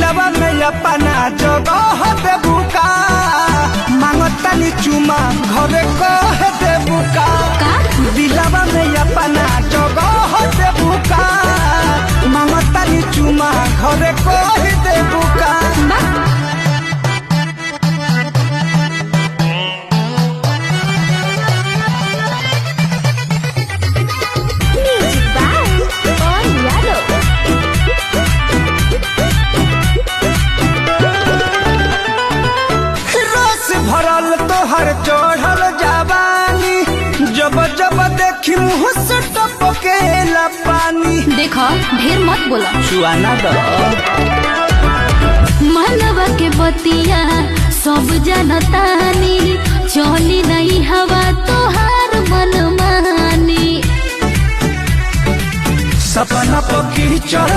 दिलवा में अपना जगह देबू का मांगतानी चुमा घरे कह देबू का दिलवा में अपना जगह देबू का मांगतानी चुमा घरे कह देबू का भरल तोहर चढ़ल जवानी जब जब देखी मुँह से टपकेला पानी। देखो ढेर मत बोला सुआना दो मनवा के बतिया सब जनतानी चली नहीं हवा तोहार मन मानी सपना पकी चढ़